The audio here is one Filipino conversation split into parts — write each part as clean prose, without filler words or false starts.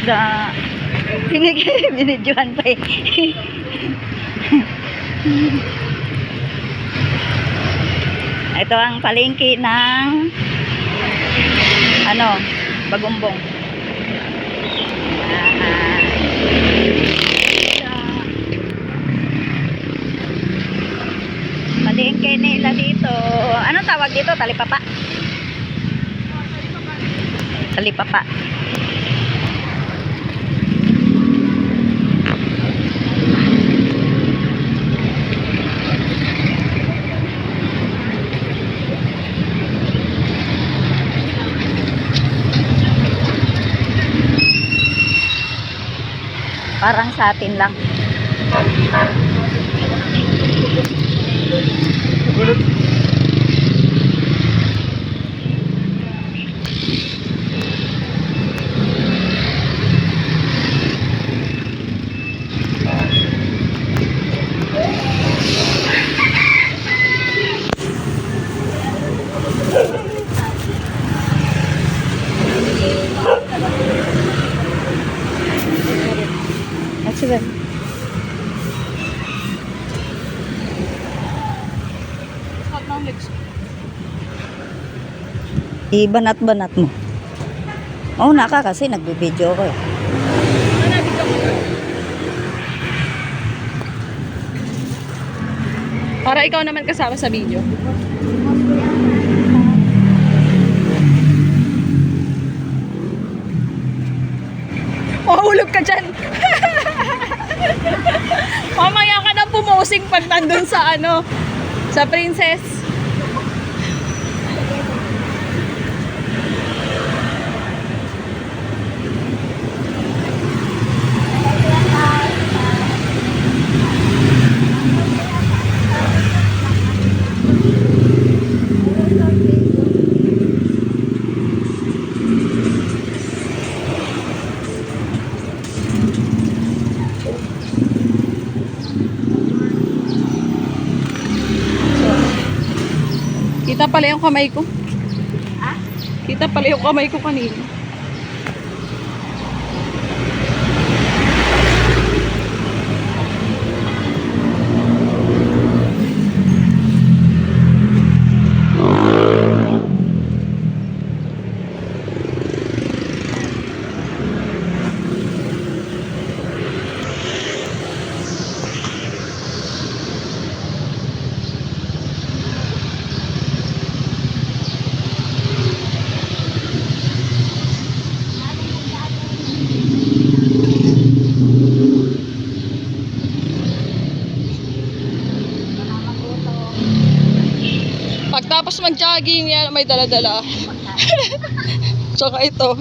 isda. Binidyohan pa eh. Ito ang palengke ng Bagumbong. Palengke nila dito. Anong tawag dito? Talipapa? Talipapa. Parang sa atin lang. Sige. Ibanat-banat mo. Oo, naka kasi nagbibideo ko eh. Para ikaw naman kasama sa video. Mahulog ka dyan. Mamaya ka na pumosing pag nandun sa sa Princess. Kita pala yung kamay ko. Ha? Kita pala yung kamay ko kanina. Pagtapos mag-jogging, yan may dala-dala. Tsaka ito.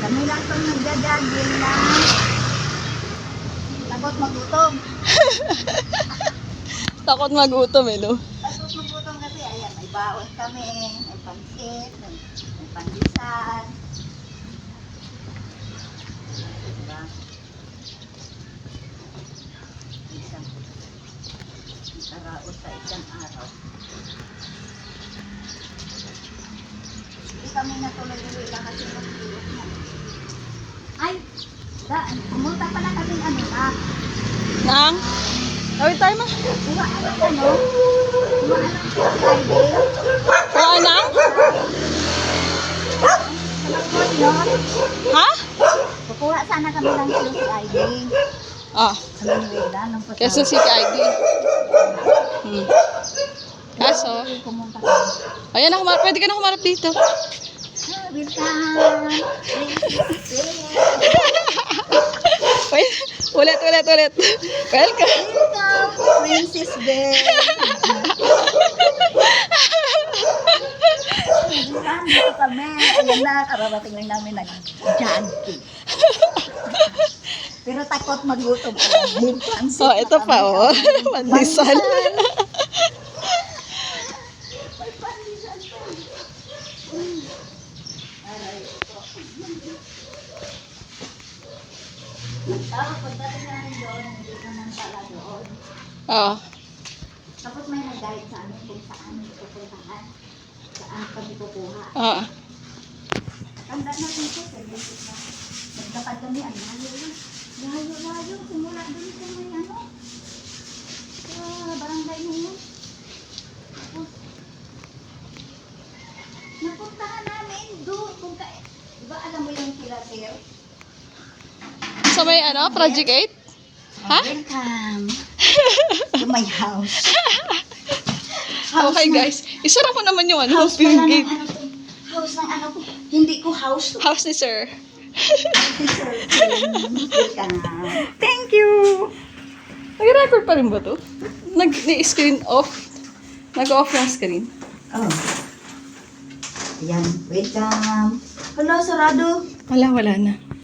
Kami lang itong nagja-jogging na takot magutom. Takot magutom eh, no? Takot magutom kasi, ayan, may baon kami, may pansit, may pandisan. Diba? Isang karaos sa isang araw. Hindi kami natuloy-tuloy lang kasi mag-iot na. Ay! Pumunta pala kami na. Nang? Awit tayo ma. Kuha Friday. Oo, nang? Ha? Kukuha sana kami lang yung ID. Ah, Sa Manuela. Nung Quezon City ID. Kaso, pumunta kami. ayan, pwede ka na humarap dito. Welcome! Wait, ulit. Welcome. Welcome, Princess Belle! Dito kami. Ayan na, kararating lang namin nag-jogging. Pero takot magutom. Oh, ito pa, oh. Pandesal. Oo. Tapos may nag-guide sa amin kung saan pupuntahan. Saan kami kukuha. Oo. Tanda na dito, seryoso na. Nagdakad kami, ang layo. Layo. Simula dun sa may ano. Sa barangay na yun. Tapos, napuntahan namin doon. Diba alam mo yung kila, sir? So may ano, Project 8? Ha? Welcome to my house. Okay guys, isara ko naman yung ano, House pala ng gate. ano to. House ng ano ko. Hindi ko house to. House ni Sir. Welcome. Thank you! Nag-record pa rin ba to? Nag-screen off. Nag-off yung screen. Oh. Ayan. Welcome. Hello, sarado. Wala na.